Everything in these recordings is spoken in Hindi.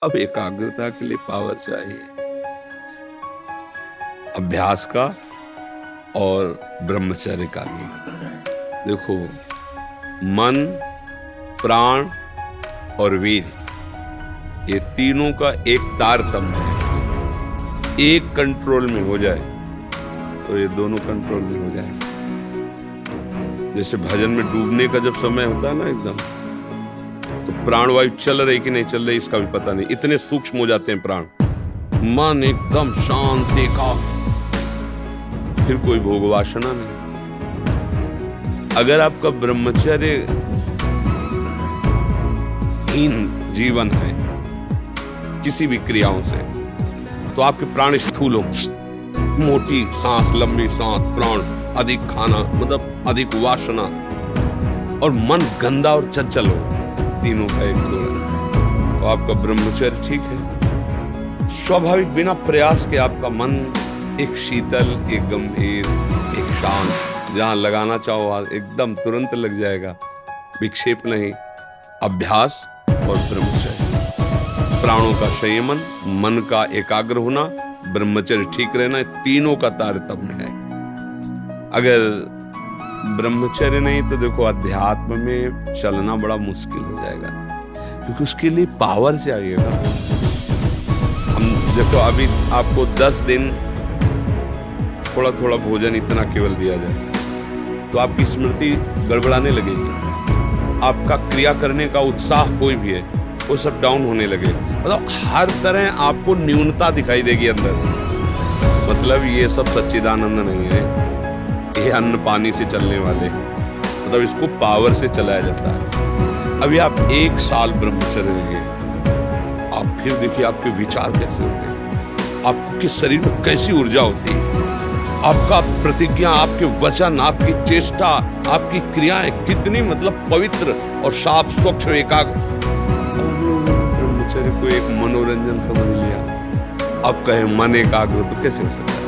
अब एकाग्रता के लिए पावर चाहिए, अभ्यास का और ब्रह्मचर्य का भी। देखो, मन, प्राण और वीर, ये तीनों का एक तारतम्य है। एक कंट्रोल में हो जाए तो ये दोनों कंट्रोल में हो जाए। जैसे भजन में डूबने का जब समय होता है ना एकदम, तो प्राणवायु चल रही कि नहीं चल रही इसका भी पता नहीं, इतने सूक्ष्म हो जाते हैं प्राण। मन एकदम शांत, एकाग्र, फिर कोई भोग वासना नहीं। अगर आपका ब्रह्मचर्य हीन जीवन है किसी भी क्रियाओं से, तो आपके प्राण स्थूल हो, मोटी सांस, लंबी सांस, प्राण अधिक खाना, मतलब अधिक वासना, और मन गंदा और चंचल हो, तीनों का एक जोड़ा, तो आपका ब्रह्मचर्य ठीक है। स्वाभाविक बिना प्रयास के आपका मन एक शीतल, एक गंभीर, एक शांत, जहां लगाना चाहो एकदम तुरंत लग जाएगा, विक्षेप नहीं। अभ्यास और ब्रह्मचर्य, प्राणों का संयमन, मन का एकाग्र होना, ब्रह्मचर्य ठीक रहना, तीनों का तारतम्य है। अगर ब्रह्मचर्य नहीं तो देखो अध्यात्म में चलना बड़ा मुश्किल हो जाएगा, क्योंकि उसके लिए पावर चाहिएगा। हम देखो, अभी आपको 10 दिन थोड़ा थोड़ा भोजन इतना केवल दिया जाए तो आपकी स्मृति गड़बड़ाने लगेगी, आपका क्रिया करने का उत्साह कोई भी है वो सब डाउन होने लगे, मतलब हर तरह आपको न्यूनता दिखाई देगी अंदर। मतलब ये सब सच्चिदानंद नहीं है, ये अन्न पानी से चलने वाले, मतलब इसको पावर से चलाया जाता है। अभी आप 1 साल ब्रह्मचर्य रहिए, आप फिर देखिए आपके विचार कैसे होते, आपके शरीर में कैसी ऊर्जा होती है, आपका प्रतिज्ञा, आपके वचन, आपकी चेष्टा, आपकी क्रियाएं कितनी मतलब पवित्र और साफ, स्वच्छ, एकाग्र। ब्रह्मचर्य को एक मनोरंजन समझ लिया, अब कहे मन एकाग्र तो कैसे हो सकता है?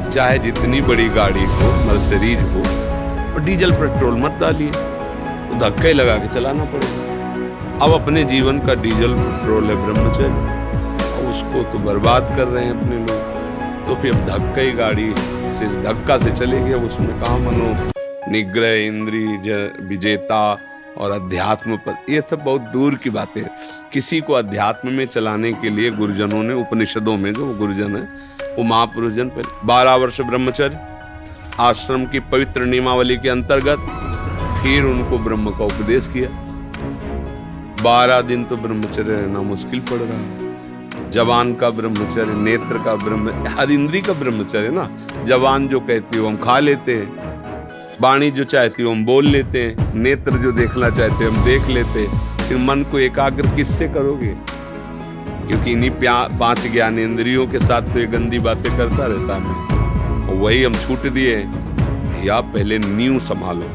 चाहे जितनी बड़ी गाड़ी हो, मर्सिडीज हो, और डीजल पेट्रोल मत डालिए, तो धक्का ही लगा के चलाना पड़ेगा। अब अपने जीवन का डीजल पेट्रोल है ब्रह्मचर्य, और उसको तो बर्बाद कर रहे हैं अपने लोग, तो फिर धक्का ही गाड़ी से धक्का से चलेगी। अब उसमें कहाँ मनो निग्रह, इंद्रिय विजेता और अध्यात्म पर, ये सब बहुत दूर की बातें है। किसी को अध्यात्म में चलाने के लिए गुरुजनों ने, उपनिषदों में जो गुरुजन है वो महापुरुष जन पर 12 वर्ष ब्रह्मचर्य, आश्रम की पवित्र नियमावली के अंतर्गत फिर उनको ब्रह्म का उपदेश किया। 12 दिन तो ब्रह्मचर्य रहना मुश्किल पड़ रहा है। जवान का ब्रह्मचर्य, नेत्र का ब्रह्मचर्य, हर इंद्री का ब्रह्मचर्य ना। जवान जो कहती हो हम खा लेते हैं, वाणी जो चाहती हो हम बोल लेते हैं, नेत्र जो देखना चाहते हम देख लेते हैं, फिर मन को एकाग्र किससे करोगे? क्योंकि इन्हीं 5 ज्ञानेंद्रियों के साथ तो ये गंदी बातें करता रहता है, वही हम छूट दिए। या पहले नींव संभालो,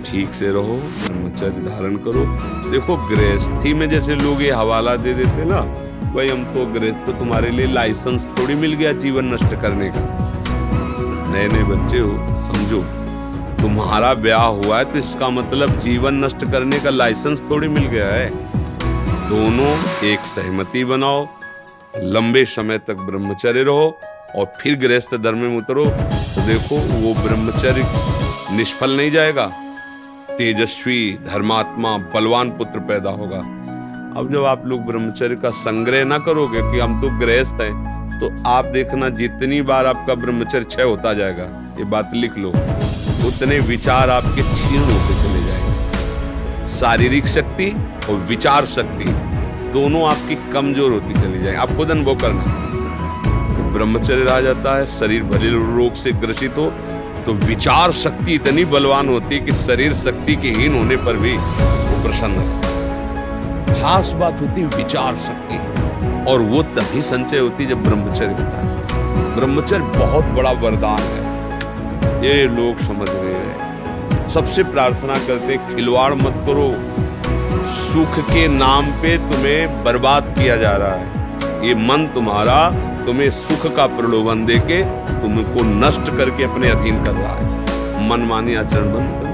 ठीक से रहो, ब्रह्मचर्य धारण करो। देखो गृहस्थी में जैसे लोग ये हवाला दे देते ना, भाई हम तो गृहस्थ, तो तुम्हारे लिए लाइसेंस थोड़ी मिल गया जीवन नष्ट करने का। नए नए बच्चे हो, समझो, तुम्हारा ब्याह हुआ है तो इसका मतलब जीवन नष्ट करने का लाइसेंस थोड़ी मिल गया है। दोनों एक सहमति बनाओ, लंबे समय तक ब्रह्मचर्य रहो, और फिर गृहस्थ धर्म में उतरो, तो देखो वो ब्रह्मचर्य निष्फल नहीं जाएगा, तेजस्वी, धर्मात्मा, बलवान पुत्र पैदा होगा। अब जब आप लोग ब्रह्मचर्य का संग्रह ना करोगे कि हम तो गृहस्थ हैं, तो आप देखना जितनी बार आपका ब्रह्मचर्य क्षय होता जाएगा, ये बात लिख लो, उतने विचार आपके क्षीण होते चले जाएंगे। शारीरिक शक्ति और विचार शक्ति दोनों आपकी कमजोर होती चली जाएगी। आप खुद अनुभव करना, तो ब्रह्मचर्य रह जाता है, शरीर भले रोग से ग्रसित हो, तो विचार शक्ति इतनी बलवान होती है कि शरीर शक्ति के हीन होने पर भी वो प्रसन्न है। खास बात होती है विचार शक्ति, और वो तभी संचय होती है जब ब्रह्मचर्य होता है। ब्रह्मचर्य बहुत बड़ा वरदान है, ये लोग समझ रहे हैं। सबसे प्रार्थना करते खिलवाड़ मत करो, सुख के नाम पे तुम्हें बर्बाद किया जा रहा है। ये मन तुम्हारा तुम्हें सुख का प्रलोभन देके तुमको नष्ट करके अपने अधीन कर रहा है। मनमानी आचरण बंद करो।